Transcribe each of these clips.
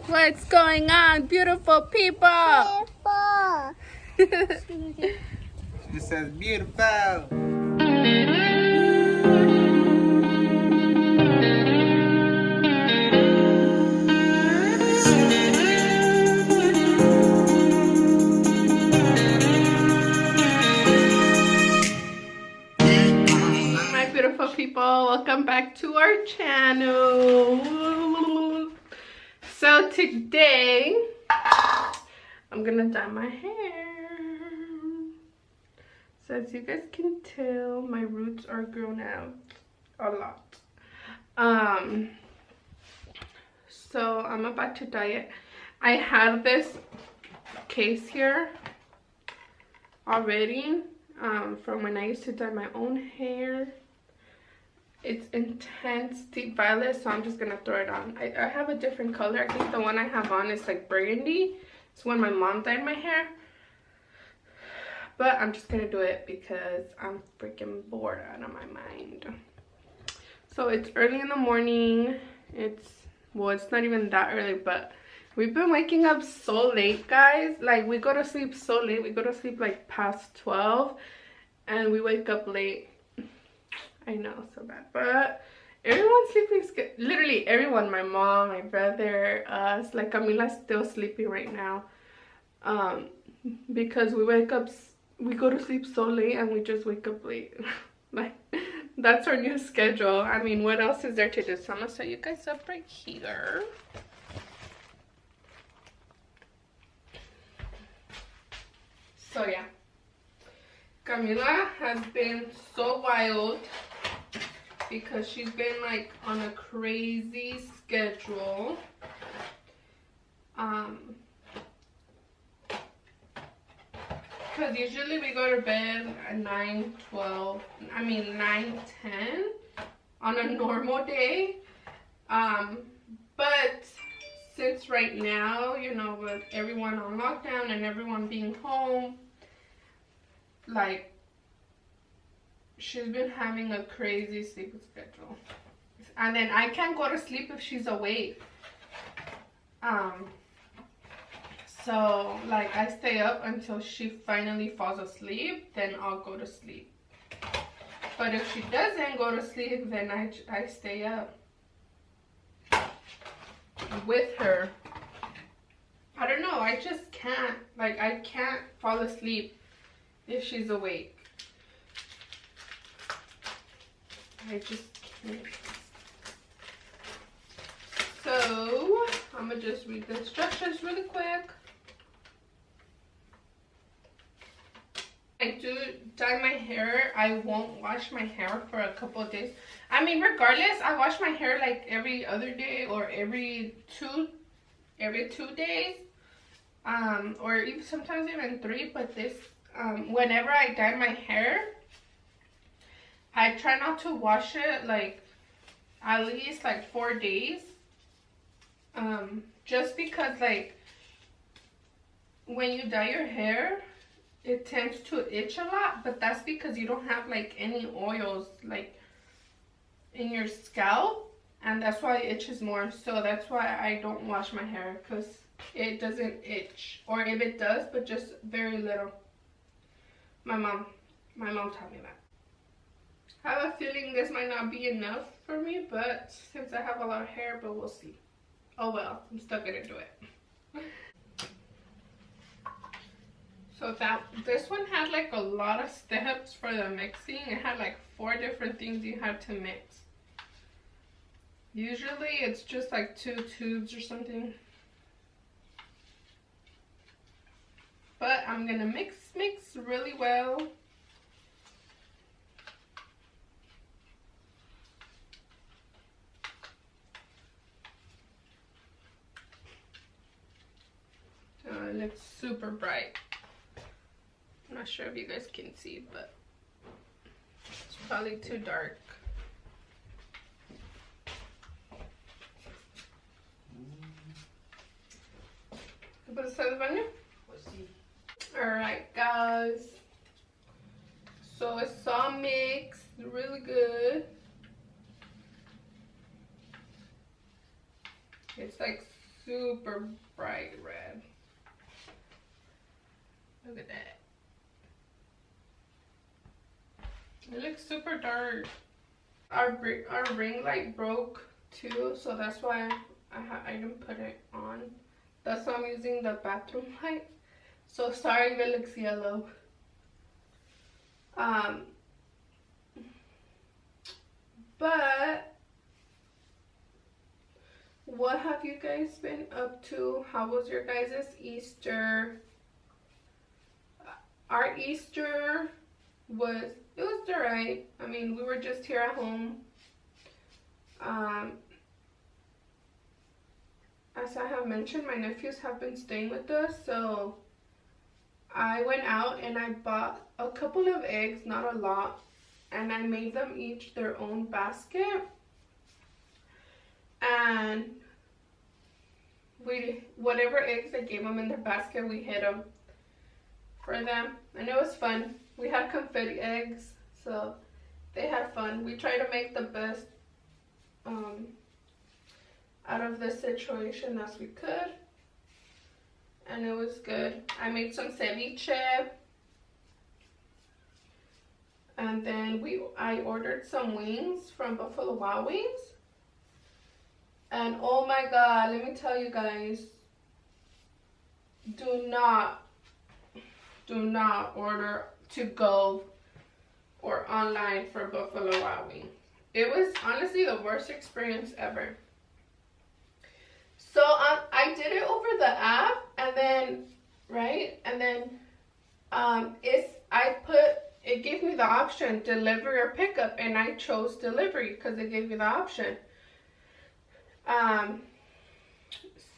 What's going on, beautiful people? It says beautiful. My beautiful people, welcome back to our channel. So today, I'm gonna dye my hair. So as you guys can tell, my roots are grown out a lot. So I'm about to dye it. I have this case here already from when I used to dye my own hair. It's intense deep violet, so I'm just gonna throw it on. I have a different color. I think the one I have on is like burgundy. It's when my mom dyed my hair, but I'm just gonna do it because I'm freaking bored out of my mind. So it's early in the morning. It's not even that early, but we've been waking up so late, guys. Like, we go to sleep so late. We go to sleep like past 12 and we wake up late. I know, so bad. But everyone's sleeping, literally everyone. My mom, my brother, us. Like, Camila's still sleeping right now, because we go to sleep so late and we just wake up late. Like, that's our new schedule. I mean, what else is there to do? So I'm gonna set you guys up right here. So yeah, Camila has been so wild because she's been like on a crazy schedule. Because usually we go to bed at 9, 10 on a normal day. But since right now, you know, with everyone on lockdown and everyone being home, like, she's been having a crazy sleep schedule. And then I can't go to sleep if she's awake. So, like, I stay up until she finally falls asleep, then I'll go to sleep. But if she doesn't go to sleep, then I stay up with her. I don't know, I just can't. Like, I can't fall asleep if she's awake. I just can't. So, I'm gonna just read the instructions really quick. I do dye my hair. I won't wash my hair for a couple of days. I mean, regardless, I wash my hair like every other day or every two days, or even sometimes even 3. But this, whenever I dye my hair, I try not to wash it like at least like 4 days, just because, like, when you dye your hair, it tends to itch a lot, but that's because you don't have like any oils like in your scalp, and that's why it itches more. So that's why I don't wash my hair, because it doesn't itch, or if it does, but just very little. My mom taught me that. I have a feeling this might not be enough for me, but since I have a lot of hair, but we'll see. Oh well, I'm still gonna do it. So this one had like a lot of steps for the mixing. It had like 4 different things you had to mix. Usually it's just like 2 tubes or something. But I'm gonna mix really well. It looks super bright. I'm not sure if you guys can see, but it's probably too dark. Alright, guys. So it's all mixed really good. It's like super bright red. Look at that. It looks super dark. Our ring light broke too, so that's why I didn't put it on. That's why I'm using the bathroom light. So sorry if it looks yellow. But what have you guys been up to? How was your guys' Easter? Our Easter was alright. I mean, we were just here at home. As I have mentioned, my nephews have been staying with us, so I went out and I bought a couple of eggs, not a lot, and I made them each their own basket. And whatever eggs I gave them in their basket, we hid them for them, and it was fun. We had confetti eggs, so they had fun. We tried to make the best out of this situation as we could, and it was good. I made some ceviche, and then I ordered some wings from Buffalo Wild Wings, and oh my god, let me tell you guys, do not order to go or online for Buffalo Wild Wings. It was honestly the worst experience ever. So I did it over the app, and then it gave me the option delivery or pickup, and I chose delivery because it gave me the option.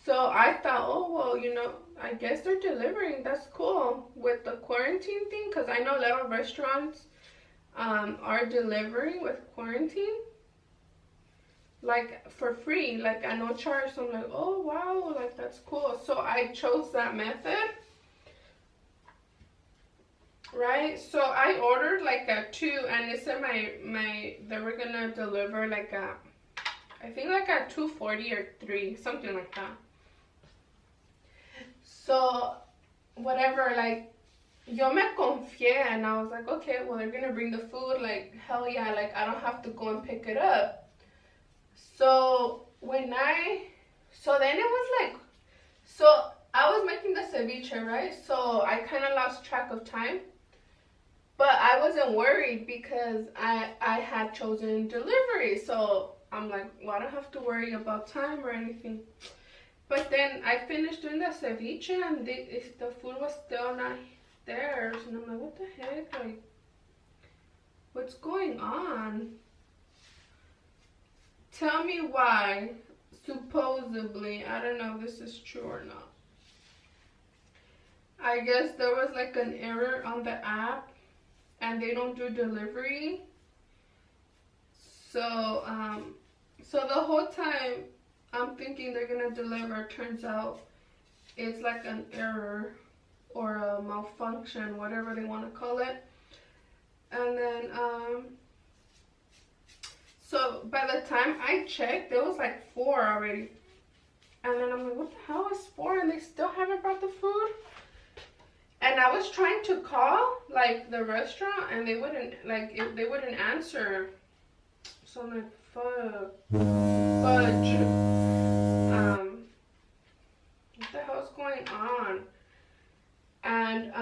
So I thought, oh well, you know, I guess they're delivering. That's cool with the quarantine thing, because I know a lot of restaurants are delivering with quarantine, like for free, like at no charge. So I'm like, oh wow, like that's cool. So I chose that method, right? So I ordered like a 2, and it said they were gonna deliver like I think like at 2:40 or 3, something like that. So whatever, like, yo me confié, and I was like, okay, well, they're gonna bring the food, like, hell yeah, like, I don't have to go and pick it up. So then it was like, so I was making the ceviche, right? So I kind of lost track of time, but I wasn't worried because I had chosen delivery. So I'm like, well, I don't have to worry about time or anything. But then I finished doing the ceviche, and the food was still not there. And I'm like, what the heck? Like, what's going on? Tell me why, supposedly, I don't know if this is true or not. I guess there was like an error on the app, and they don't do delivery. So, so the whole time I'm thinking they're gonna deliver, turns out it's like an error or a malfunction, whatever they want to call it. And then so by the time I checked, there was like 4 already, and then I'm like, what the hell is 4 and they still haven't brought the food? And I was trying to call like the restaurant, and they wouldn't answer. So I'm like, fudge. What the hell's going on? And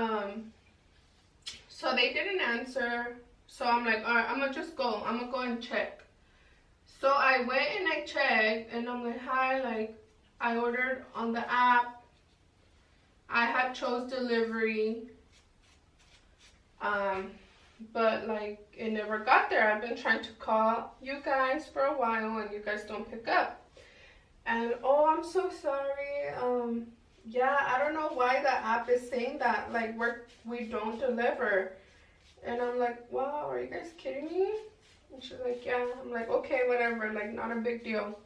so they didn't answer. So I'm like, all right, I'm gonna go and check. So I went and I checked, and I'm like, hi, like, I ordered on the app. I had chose delivery, but like it never got there. I've been trying to call you guys for a while, and you guys don't pick up. And oh, I'm so sorry. Yeah, I don't know why the app is saying that, like, we don't deliver. And I'm like, wow, are you guys kidding me? And she's like, yeah. I'm like, okay, whatever, like, not a big deal.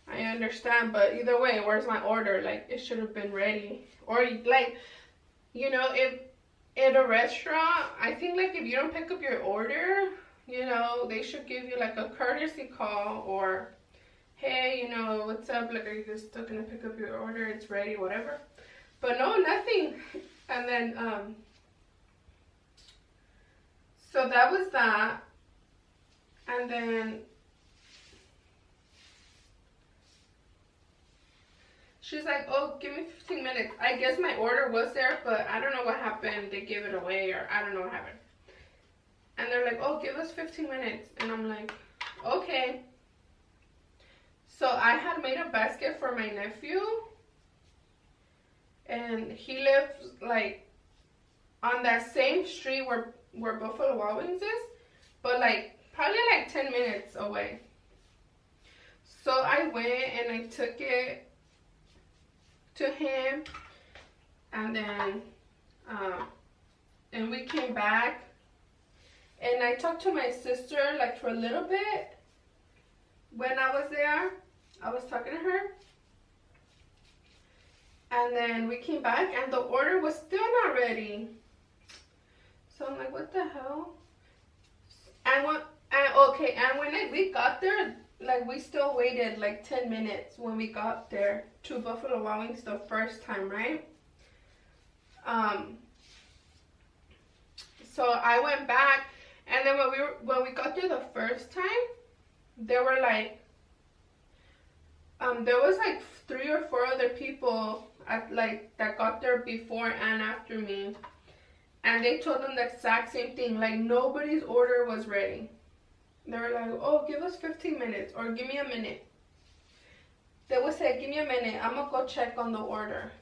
I understand, but either way, where's my order? Like, it should have been ready. Or, like, you know, if at a restaurant, I think, like, if you don't pick up your order, you know, they should give you, like, a courtesy call, or hey, you know, what's up? Like, are you guys still gonna pick up your order? It's ready, whatever. But no, nothing. And then, so that was that. And then she's like, oh, give me 15 minutes. I guess my order was there, but I don't know what happened. They gave it away, or I don't know what happened. And they're like, oh, give us 15 minutes. And I'm like, okay. So I had made a basket for my nephew. And he lives, like, on that same street where Buffalo Wild Wings is. But, like, probably, like, 10 minutes away. So I went and I took it to him. And then, and we came back. And I talked to my sister, like, for a little bit. When I was there, I was talking to her. And then we came back, and the order was still not ready. So I'm like, what the hell? And when we got there, like, we still waited, like, 10 minutes when we got there to Buffalo Wild Wings the first time, right? So I went back. And then when we got there the first time, there were like, there was like 3 or 4 other people that got there before and after me, and they told them the exact same thing. Like, nobody's order was ready. They were like, oh, give us 15 minutes or give me a minute. They would say, give me a minute, I'm gonna go check on the order.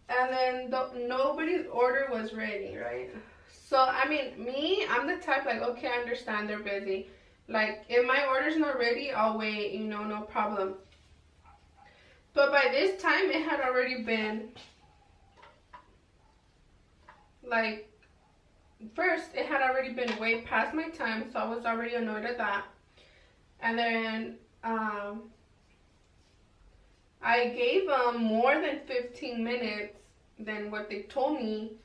And then nobody's order was ready, right? So, I mean, I'm the type, like, okay, I understand they're busy. Like, if my order's not ready, I'll wait, you know, no problem. But by this time, it had already been, like, first, it had already been way past my time, so I was already annoyed at that. And then, I gave them more than 15 minutes than what they told me.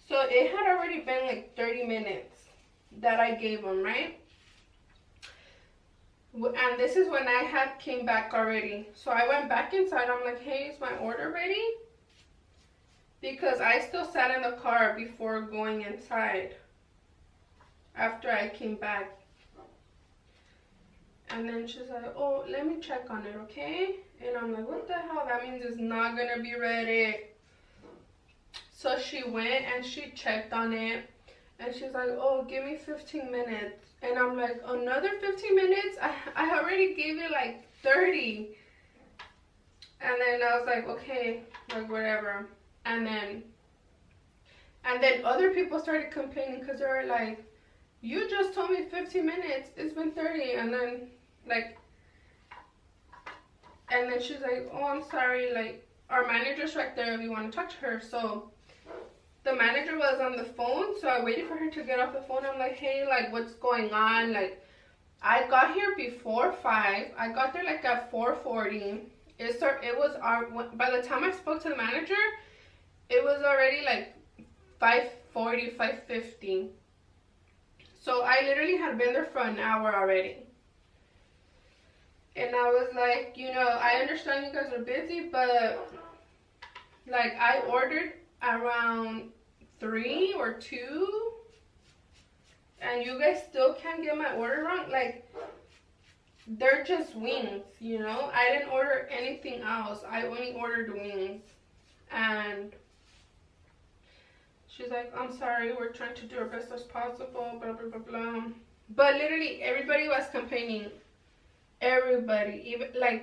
So it had already been like 30 minutes that I gave them, right? And this is when I had came back already. So I went back inside. I'm like, hey, is my order ready? Because I still sat in the car before going inside after I came back. And then she's like, oh, let me check on it, okay? And I'm like, what the hell? That means it's not going to be ready. So she went and she checked on it. And she's like, oh, give me 15 minutes. And I'm like, another 15 minutes? I already gave you like 30. And then I was like, okay, like whatever. And then other people started complaining because they were like, you just told me 15 minutes. It's been 30. And then she's like, oh, I'm sorry. Like, our manager's right there if you want to talk to her. So the manager was on the phone, so I waited for her to get off the phone. I'm like, hey, like, what's going on? Like, I got here before 5. I got there, like, at 4:40. By the time I spoke to the manager, it was already, like, 5:40, 5:50. So I literally had been there for an hour already. And I was like, you know, I understand you guys are busy, but, like, I ordered around 3 or 2 and you guys still can't get my order wrong. Like, they're just wings, you know. I didn't order anything else. I only ordered wings. And she's like, I'm sorry, we're trying to do our best as possible, blah blah blah blah. But literally everybody was complaining. Everybody,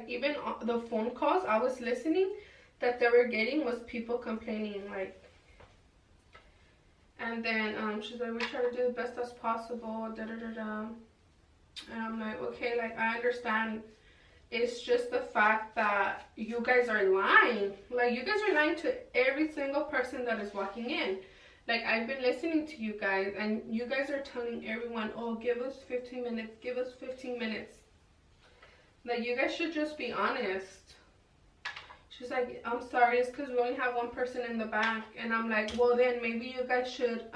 even the phone calls I was listening that they were getting was people complaining, like. And then she's like, we try to do the best as possible, da da da da. And I'm like, okay, like, I understand. It's just the fact that you guys are lying. Like, you guys are lying to every single person that is walking in. Like, I've been listening to you guys, and you guys are telling everyone, oh, give us 15 minutes, give us 15 minutes. Like, you guys should just be honest. She's like, I'm sorry, it's because we only have one person in the back. And I'm like, well, then maybe you guys should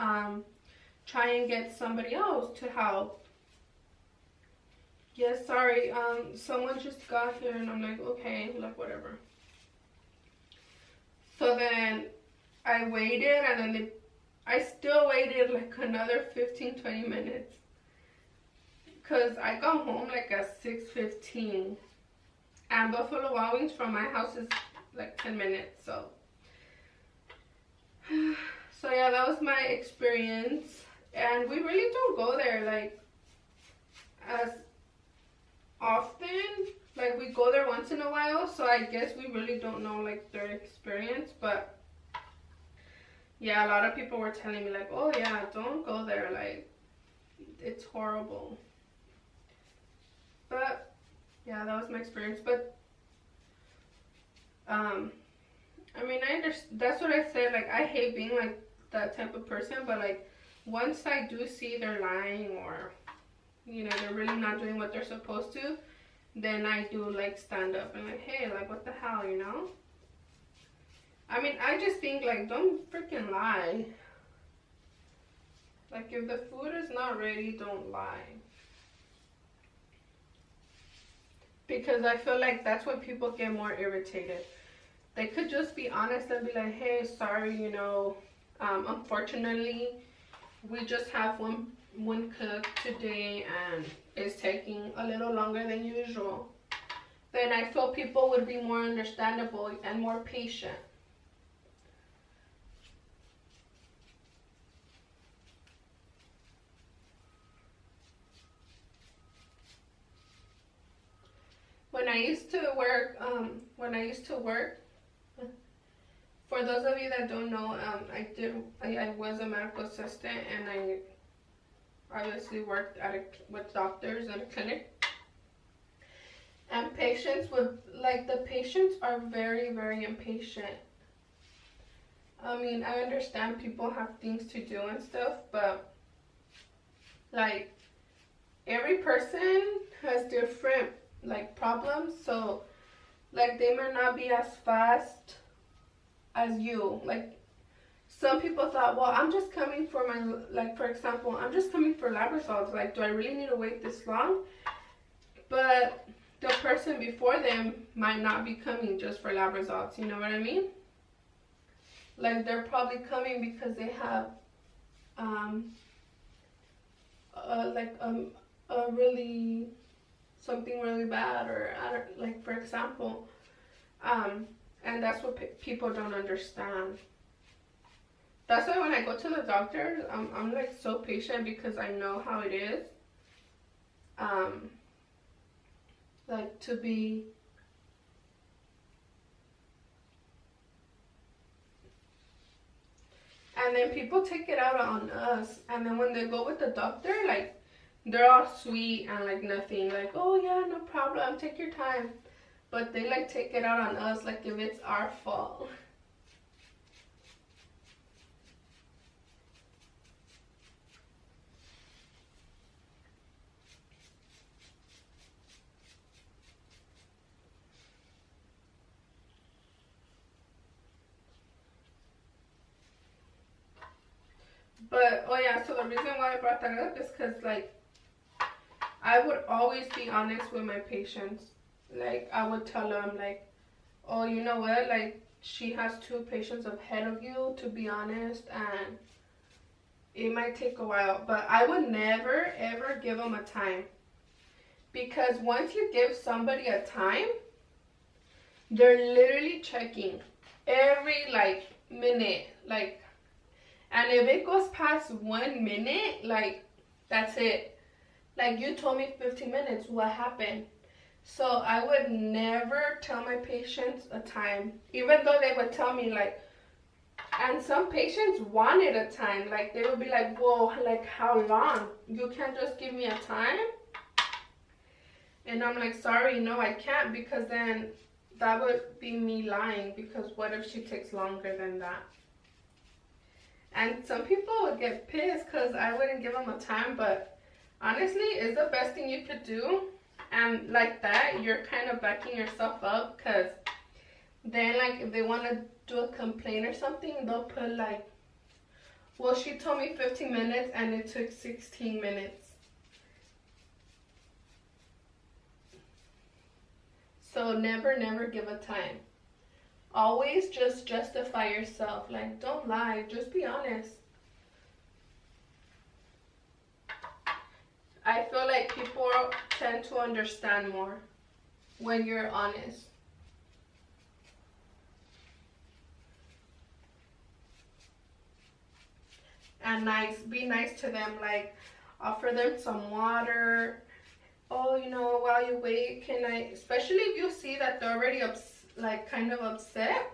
try and get somebody else to help. Yes, sorry, someone just got here, and I'm like, okay, like, whatever. So then I waited, and then I still waited like another 15-20 minutes. Because I got home like at 6:15. And Buffalo Wild Wings from my house is like 10 minutes, so. So yeah, that was my experience. And we really don't go there like as often. Like, we go there once in a while, so I guess we really don't know like their experience. But yeah, a lot of people were telling me like, oh yeah, don't go there, like it's horrible. But yeah, that was my experience. But I mean, I understand. That's what I said, like, I hate being like that type of person, but like once I do see they're lying, or you know, they're really not doing what they're supposed to, then I do like stand up and like, hey, like, what the hell, you know? I mean, I just think like, don't freaking lie. Like, if the food is not ready, don't lie. Because I feel like that's when people get more irritated. They could just be honest and be like, hey, sorry, you know, unfortunately, we just have one cook today and it's taking a little longer than usual. Then I feel people would be more understandable and more patient. When I used to work, for those of you that don't know, I was a medical assistant, and I obviously worked with doctors at a clinic. And patients the patients are very, very impatient. I mean, I understand people have things to do and stuff, but like, every person has different like problems, so like they might not be as fast as you. Like, some people thought, well, I'm just coming for my, like, for example, I'm just coming for lab results, like, do I really need to wait this long? But the person before them might not be coming just for lab results, you know what I mean? Like, they're probably coming because they have a really, something really bad, or like, for example, and that's what people don't understand. That's why when I go to the doctor, I'm like so patient, because I know how it is. Like, to be and then people take it out on us, and then when they go with the doctor, like, they're all sweet and like nothing, like, oh yeah, no problem, take your time. But they like take it out on us like if it's our fault. But oh yeah, so the reason why I brought that up is because like, I would always be honest with my patients. Like, I would tell them like, oh, you know what, like, she has 2 patients ahead of you, to be honest, and it might take a while. But I would never ever give them a time, because once you give somebody a time, they're literally checking every like minute, like, and if it goes past 1 minute, like, that's it. Like, you told me 15 minutes, what happened? So I would never tell my patients a time, even though they would tell me like, and some patients wanted a time, like, they would be like, whoa, like, how long? You can't just give me a time? And I'm like, sorry, no, I can't, because then that would be me lying, because what if she takes longer than that? And some people would get pissed because I wouldn't give them a time, but honestly, it's the best thing you could do. And like that, you're kind of backing yourself up, because then, like, if they want to do a complaint or something, they'll put like, well, she told me 15 minutes and it took 16 minutes. So never, never give a time. Always just justify yourself. Like, don't lie. Just be honest. I feel like people tend to understand more when you're honest. And nice. Be nice to them. Like, offer them some water. Oh, you know, while you wait, can I, especially if you see that they're already like kind of upset,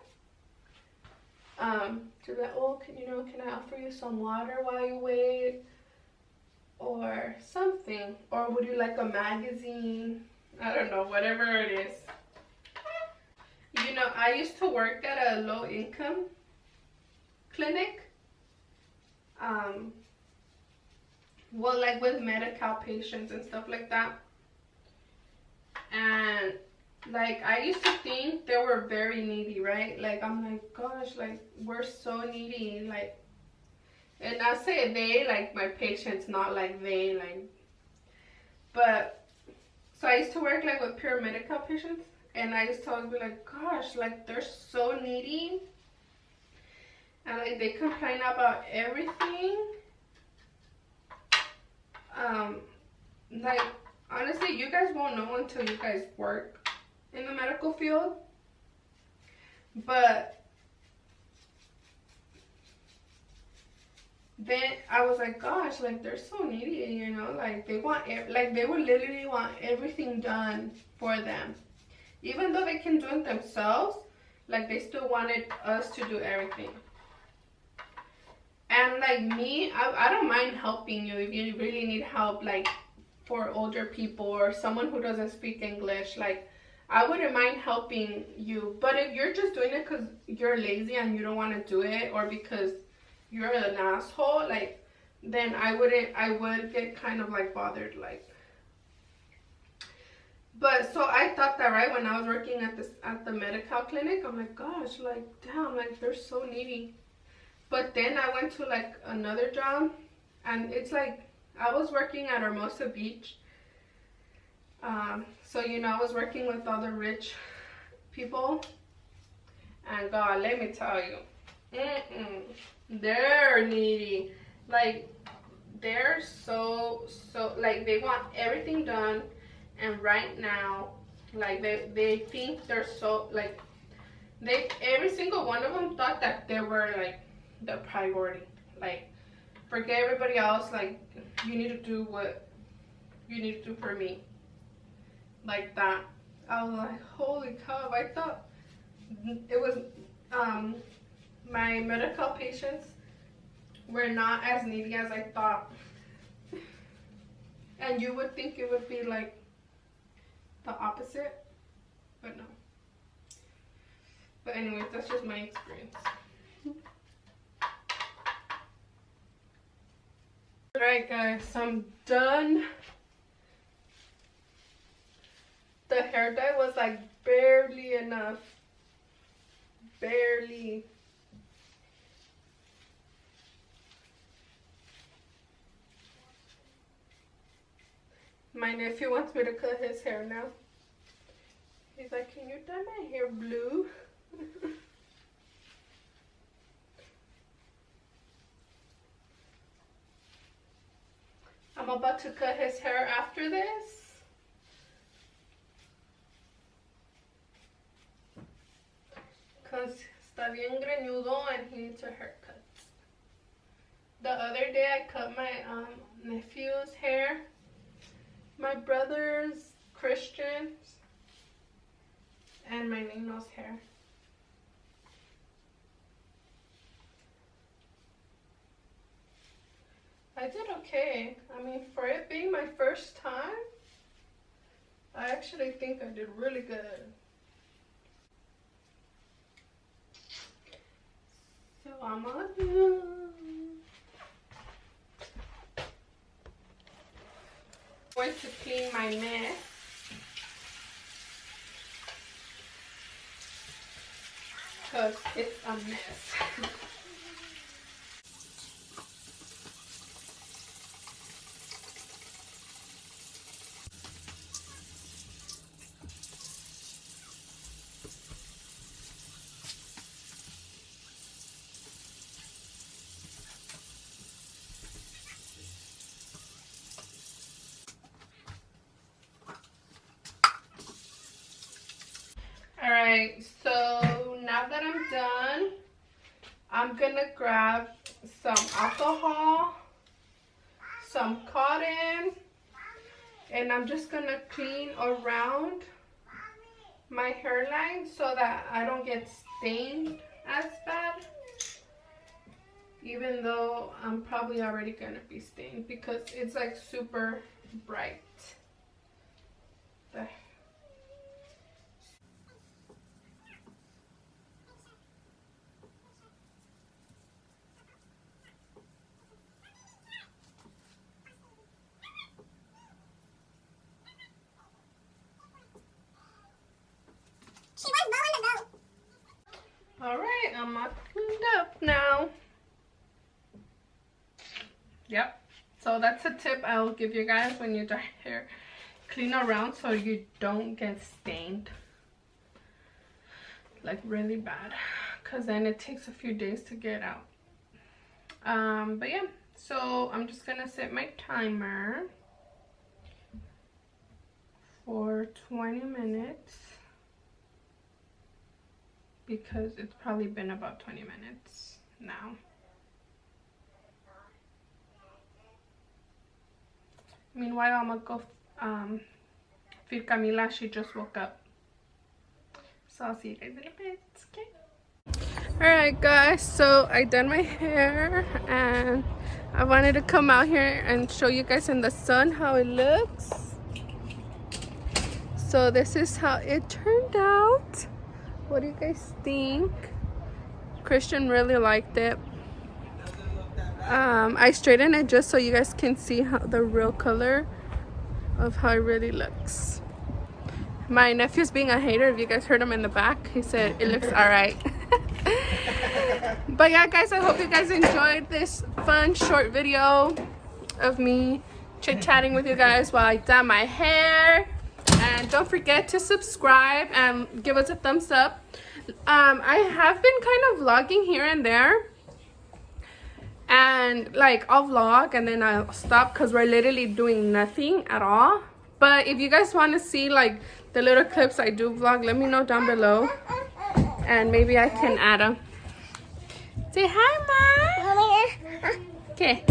to be like, oh, can I offer you some water while you wait, or something, or would you like a magazine? I don't know, whatever it is. You know, I used to work at a low-income clinic, well, like with Medi-Cal patients and stuff like that. And like I used to think they were very needy, right? Like I'm like, gosh, like we're so needy, like, and I say they, like my patients, not like they, like, but so I used to work like with pure Medi-Cal patients, and I used to always be like, gosh, like they're so needy, and like they complain about everything. Like honestly, you guys won't know until you guys work in the medical field. But then I was like, gosh, like they're so needy, you know, like they want, like they would literally want everything done for them. Even though they can do it themselves, like they still wanted us to do everything. And like me, I don't mind helping you if you really need help, like for older people or someone who doesn't speak English. Like I wouldn't mind helping you, but if you're just doing it because you're lazy and you don't want to do it, or because you're an asshole, like, then I would get kind of like bothered, like. But so I thought that, right, when I was working at the Medi-Cal clinic, I'm like, gosh, like damn, like they're so needy. But then I went to like another job, and it's like I was working at Hermosa Beach. So you know, I was working with all the rich people, and God, let me tell you, they're needy. Like they're so like they want everything done, and right now, like they think they're so, like every single one of them thought that they were like the priority. Like forget everybody else, like you need to do what you need to do for me, like that. I was like, holy cow. I thought it was my Medi-Cal patients were not as needy as I thought. And you would think it would be like the opposite, but no. But anyways, that's just my experience. Alright guys, so I'm done. The hair dye was like barely enough. Barely. My nephew wants me to cut his hair now. He's like, can you dye my hair blue? I'm about to cut his hair after this. Because está bien greñudo and he needs a haircut. The other day I cut my nephew's hair. My brother's, Cristian's, and my Nino's hair. I did okay. I mean, for it being my first time, I actually think I did really good. So I'm going to clean my mess. Because it's a mess. Alright, so now that I'm done, I'm gonna grab some alcohol, some cotton, and I'm just gonna clean around my hairline so that I don't get stained as bad. Even though I'm probably already gonna be stained because it's like super bright. There. Alright, I'm all cleaned up now. Yep. So that's a tip I'll give you guys when you dye hair. Clean around so you don't get stained. Like really bad. Because then it takes a few days to get out. But yeah. So I'm just going to set my timer for 20 minutes. Because it's probably been about 20 minutes now. Meanwhile, I'm gonna go feed Camila. She just woke up. So I'll see you guys in a bit. Okay. Alright guys, so I done my hair and I wanted to come out here and show you guys in the sun how it looks. So this is how it turned out. What do you guys think? Cristian really liked it. I straightened it just so you guys can see how the real color of how it really looks. My nephew's being a hater. If you guys heard him in the back, he said it looks alright. But yeah guys, I hope you guys enjoyed this fun short video of me chit-chatting with you guys while I dye my hair. And don't forget to subscribe and give us a thumbs up. I have been kind of vlogging here and there. And like I'll vlog and then I'll stop because we're literally doing nothing at all. But if you guys want to see like the little clips I do vlog, let me know down below. And maybe I can add them. Say hi, Mom. Okay.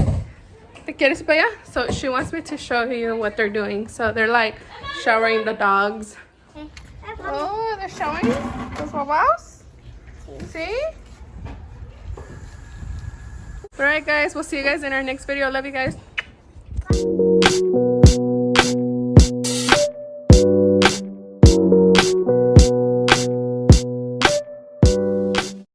¿Te quieres para allá? So she wants me to show you what they're doing. So they're like showering the dogs. Oh, they're showering los babos? See? Alright guys, we'll see you guys in our next video. Love you guys.